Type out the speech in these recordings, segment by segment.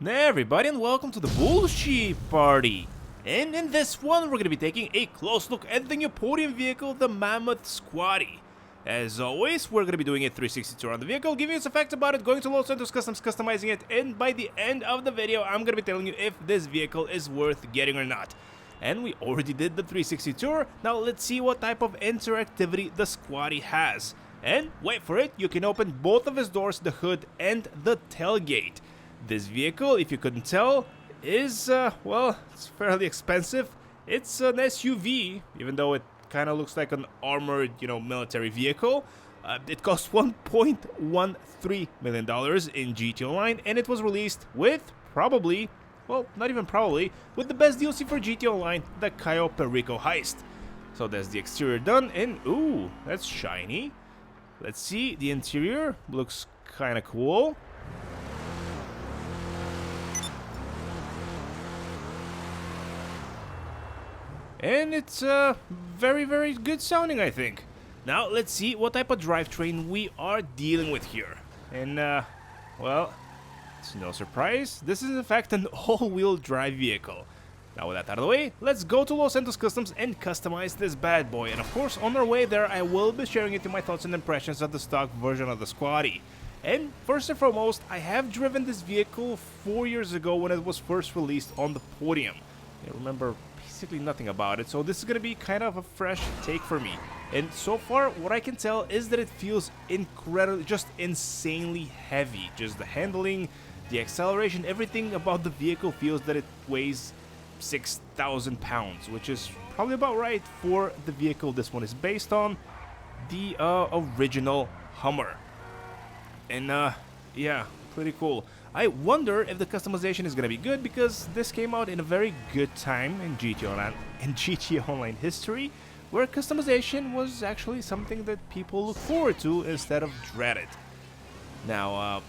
Hey everybody, and welcome to the bullshit party. And in this one, we're going to be taking a close look at the new podium vehicle, the Mammoth Squaddie. As always, we're going to be doing a 360 tour on the vehicle, giving you some facts about it, going to Los Santos Customs, customizing it, and by the end of the video, I'm going to be telling you if this vehicle is worth getting or not. And we already did the 360 tour, now let's see what type of interactivity the Squaddie has. And wait for it, you can open both of his doors, the hood and the tailgate. This vehicle, if you couldn't tell, is, well, it's fairly expensive. It's an SUV, even though it kind of looks like an armored, military vehicle. It costs $1.13 million in GT Online, and it was released with probably, well, not even probably, with the best DLC for GT Online, the Cayo Perico Heist. So that's the exterior done, and ooh, that's shiny. Let's see, the interior looks kind of cool. And it's very, very good sounding, I think. Now, let's see what type of drivetrain we are dealing with here. And, well, it's no surprise. This is, in fact, an all-wheel drive vehicle. Now, with that out of the way, let's go to Los Santos Customs and customize this bad boy. And, of course, on our way there, I will be sharing with you my thoughts and impressions of the stock version of the Squaddie. And, first and foremost, I have driven this vehicle 4 years ago when it was first released on the Podium. I remember basically nothing about it, so this is gonna be kind of a fresh take for me. And so far, what I can tell is that it feels incredibly, just insanely heavy. Just the handling, the acceleration, everything about the vehicle feels that it weighs 6,000 pounds, which is probably about right for the vehicle this one is based on, the original Hummer. And yeah, pretty cool. I wonder if the customization is going to be good, because this came out in a very good time in GT Online history, where customization was actually something that people look forward to instead of dread it. Now,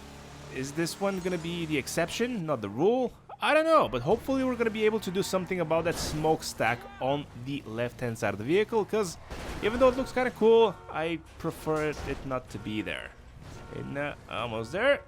is this one going to be the exception, not the rule? I don't know, but hopefully we're going to be able to do something about that smokestack on the left-hand side of the vehicle, because even though it looks kind of cool, I prefer it not to be there. And almost there.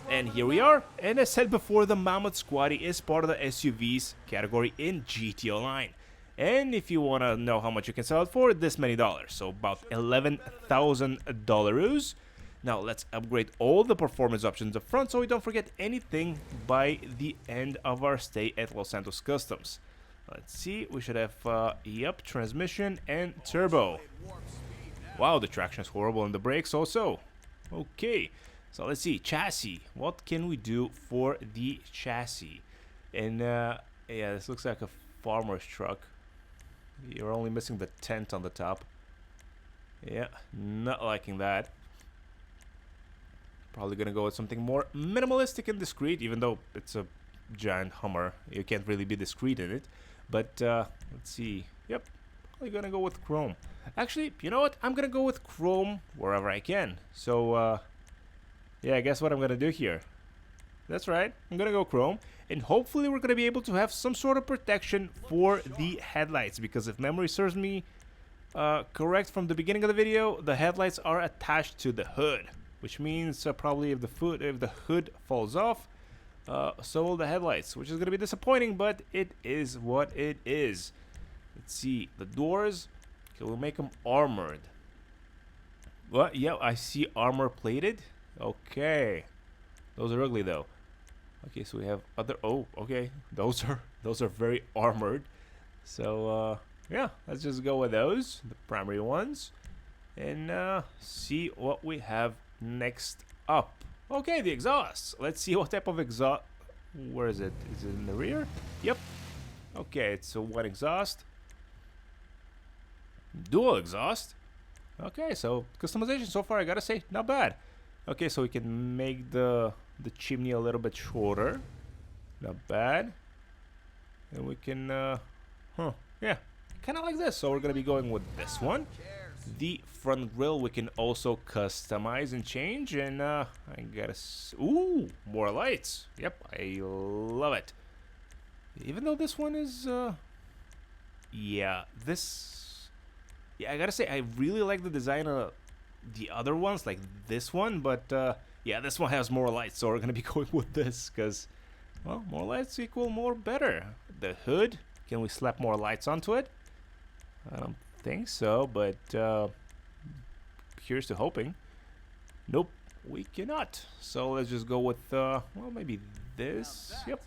And here we are, and as said before, the Mammoth Squaddie is part of the SUVs category in GT Online. And if you want to know how much you can sell it for, this many dollars, so about $11,000. Now let's upgrade all the performance options up front so we don't forget anything by the end of our stay at Los Santos Customs. Let's see, we should have, yep, transmission and turbo. Wow, the traction is horrible and the brakes also. Okay. So let's see, chassis. What can we do for the chassis? And yeah, this looks like a farmer's truck. You're only missing the tent on the top. Yeah, not liking that. Probably gonna go with something more minimalistic and discreet, even though it's a giant Hummer. You can't really be discreet in it. But let's see. Yep, probably gonna go with chrome. Actually, you know what? I'm gonna go with chrome wherever I can. So yeah, guess what I'm gonna do here? That's right, I'm gonna go chrome, and hopefully we're gonna be able to have some sort of protection for the headlights, because if memory serves me correct from the beginning of the video, the headlights are attached to the hood, which means probably if the hood falls off, so will the headlights, which is gonna be disappointing, but it is what it is. Let's see, the doors, okay, we'll make them armored. Well, yeah, I see armor plated. Okay, those are ugly though. Okay, so we have other. Oh, okay, those are very armored. So yeah, let's just go with those, the primary ones, and see what we have next up. Okay, the exhausts. Let's see what type of exhaust. Where is it? Is it in the rear? Yep. Okay, it's a one exhaust, dual exhaust. Okay, so customization so far, I gotta say, not bad. Okay, so we can make the chimney a little bit shorter. Not bad. And we can, yeah, kind of like this. So we're going to be going with this one. The front grille we can also customize and change. And I gotta... Ooh, more lights. Yep, I love it. Even though this one is... yeah, this... Yeah, I gotta say, I really like the design of the other ones, like this one, but yeah, this one has more lights, so we're gonna be going with this, because Well, more lights equal more better. The hood, can we slap more lights onto it? I don't think so, but here's to hoping. Nope, we cannot. So let's just go with, well, maybe this. Yep.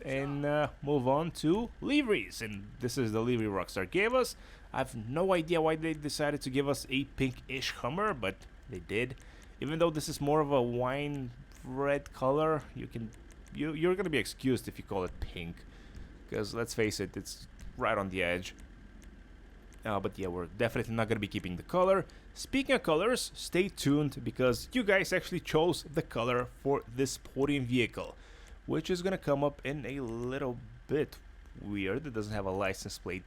And move on to liveries. And this is the livery Rockstar gave us. I have no idea why they decided to give us a pinkish Hummer, but they did. Even though this is more of a wine red color, you're gonna be excused if you call it pink, because let's face it, it's right on the edge. But yeah, we're definitely not gonna be keeping the color. Speaking of colors, stay tuned, because you guys actually chose the color for this podium vehicle, which is gonna come up in a little bit. Weird, it doesn't have a license plate,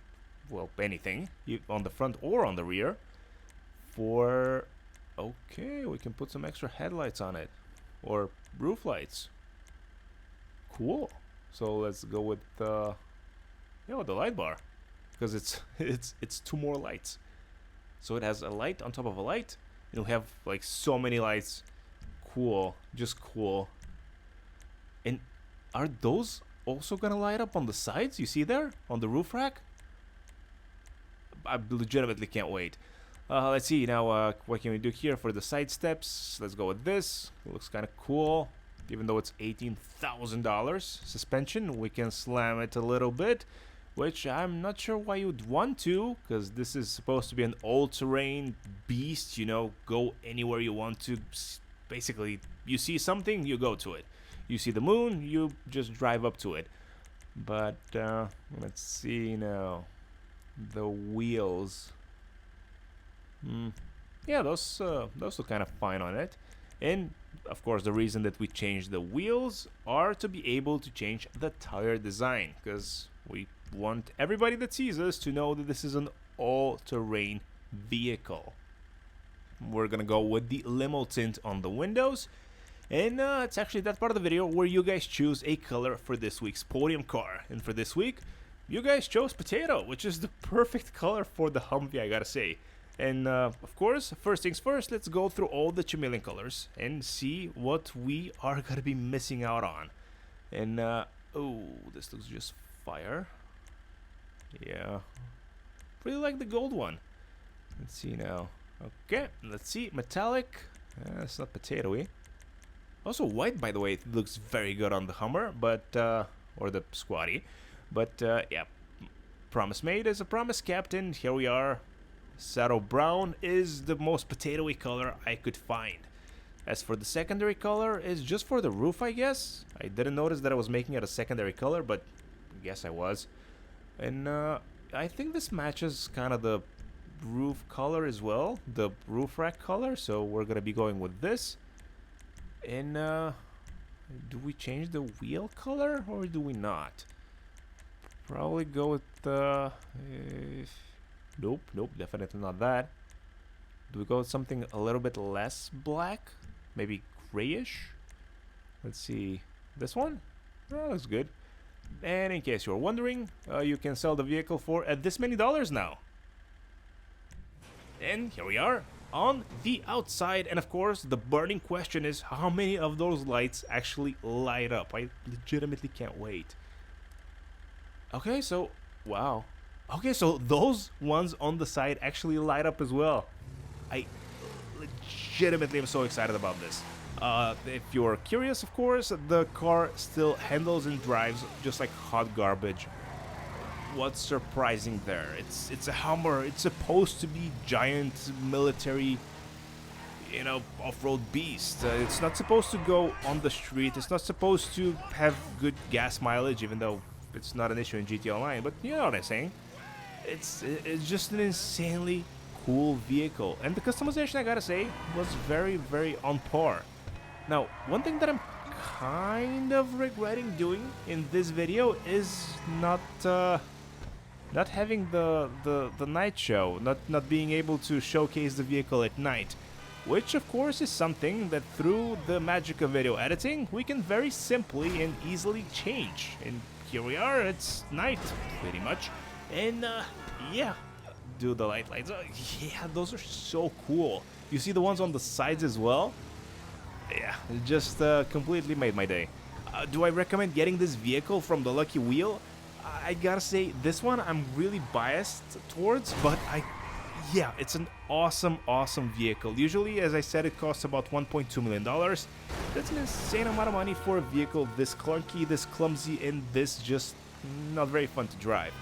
well, anything on the front or on the rear. Okay, we can put some extra headlights on it, or roof lights. Cool. So let's go with the light bar, because it's two more lights. So it has a light on top of a light. It'll have like so many lights. Cool, just cool. And are those also gonna light up on the sides? You see there on the roof rack? I legitimately can't wait. Let's see now. What can we do here for the side steps? Let's go with this. It looks kind of cool. Even though it's $18,000 suspension, we can slam it a little bit, which I'm not sure why you'd want to, because this is supposed to be an all-terrain beast, you know, go anywhere you want to. Basically, you see something, you go to it. You see the moon, you just drive up to it. But let's see now. The wheels. Yeah, those look kind of fine on it. And of course, the reason that we changed the wheels are to be able to change the tire design, because we want everybody that sees us to know that this is an all-terrain vehicle. We're gonna go with the limo tint on the windows, and it's actually that part of the video where you guys choose a color for this week's podium car. And for this week, you guys chose potato, which is the perfect color for the Humvee, I gotta say. And of course, first things first, let's go through all the chameleon colors and see what we are gonna be missing out on. And oh, this looks just fire. Yeah, really like the gold one. Let's see now. Okay, let's see, metallic. It's not potatoey. Also white, by the way. It looks very good on the Hummer, but or the Squaddie. But yeah, promise made is a promise kept, and here we are. Saddle brown is the most potatoey color I could find. As for the secondary color, it's just for the roof, I guess. I didn't notice that I was making it a secondary color, but I guess I was. And I think this matches kind of the roof color as well, the roof rack color, so we're gonna be going with this. And do we change the wheel color or do we not? Probably go with the nope, definitely not that. Do we go with something a little bit less black? Maybe grayish? Let's see. This one? Oh, looks good. And in case you're wondering, you can sell the vehicle for this many dollars now. And here we are on the outside. And of course, the burning question is how many of those lights actually light up? I legitimately can't wait. Okay, so, wow. Okay, so those ones on the side actually light up as well. I legitimately am so excited about this. If you're curious, of course, the car still handles and drives just like hot garbage. What's surprising there? It's a Hummer. It's supposed to be giant military, you know, off-road beast. It's not supposed to go on the street. It's not supposed to have good gas mileage, even though it's not an issue in GT Online. But you know what I'm saying? It's just an insanely cool vehicle, and the customization, I gotta say, was very, very on par. Now, one thing that I'm kind of regretting doing in this video is not having the night show, not being able to showcase the vehicle at night, which of course is something that through the magic of video editing we can very simply and easily change. And here we are, it's night pretty much. And yeah, do the lights. Yeah, those are so cool. You see the ones on the sides as well? Yeah, it just completely made my day. Do I recommend getting this vehicle from the Lucky Wheel? I gotta say, this one I'm really biased towards, but yeah, it's an awesome, awesome vehicle. Usually, as I said, it costs about $1.2 million. That's an insane amount of money for a vehicle this clunky, this clumsy, and this just not very fun to drive.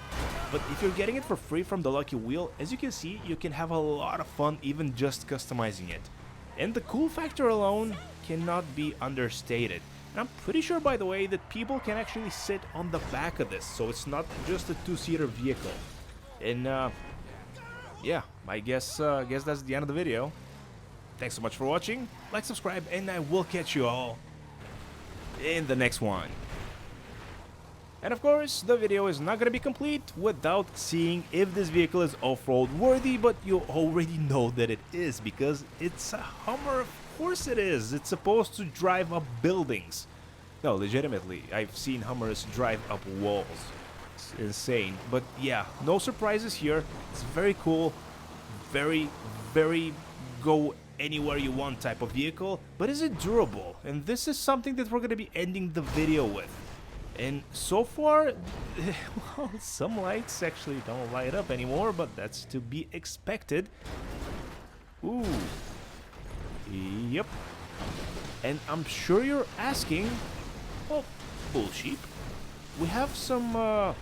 But if you're getting it for free from the Lucky Wheel, as you can see, you can have a lot of fun even just customizing it. And the cool factor alone cannot be understated. And I'm pretty sure, by the way, that people can actually sit on the back of this, so it's not just a two-seater vehicle. And yeah, I guess that's the end of the video. Thanks so much for watching. Like, subscribe, and I will catch you all in the next one. And of course, the video is not gonna be complete without seeing if this vehicle is off-road worthy, but you already know that it is, because it's a Hummer. Of course it is. It's supposed to drive up buildings. No, legitimately, I've seen Hummers drive up walls. It's insane. But yeah, no surprises here. It's very cool. Very, very go anywhere you want type of vehicle. But is it durable? And this is something that we're gonna be ending the video with. And so far, well, some lights actually don't light up anymore, but that's to be expected. Ooh. Yep. And I'm sure you're asking, oh, bullsheep. We have some, oh,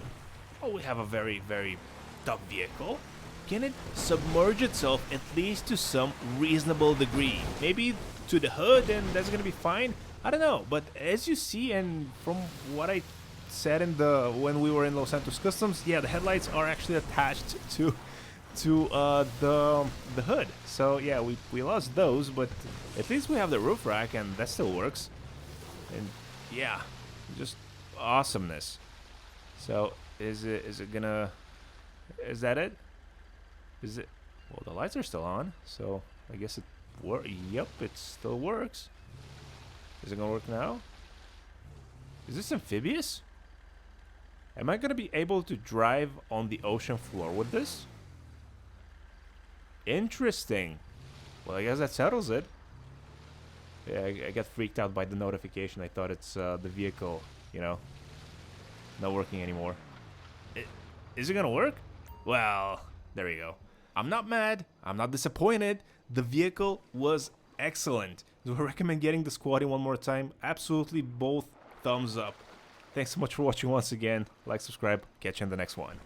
we have a very, very tough vehicle. Can it submerge itself at least to some reasonable degree? Maybe to the hood, and that's gonna be fine. I don't know, but as you see, and from what I said in when we were in Los Santos Customs, yeah, the headlights are actually attached to the hood. So yeah, we lost those, but at least we have the roof rack, and that still works. And yeah, just awesomeness. So is it gonna? Is that it? Is it? Well, the lights are still on, so I guess it works. Yep, it still works. Is it gonna work now? Is this amphibious? Am I gonna be able to drive on the ocean floor with this? Interesting. Well, I guess that settles it. Yeah, I got freaked out by the notification. I thought it's the vehicle, you know, not working anymore. Is it gonna work? Well, there we go. I'm not mad. I'm not disappointed. The vehicle was excellent. Do I recommend getting the Squaddie one more time? Absolutely, both thumbs up. Thanks so much for watching once again. Like, subscribe, catch you in the next one.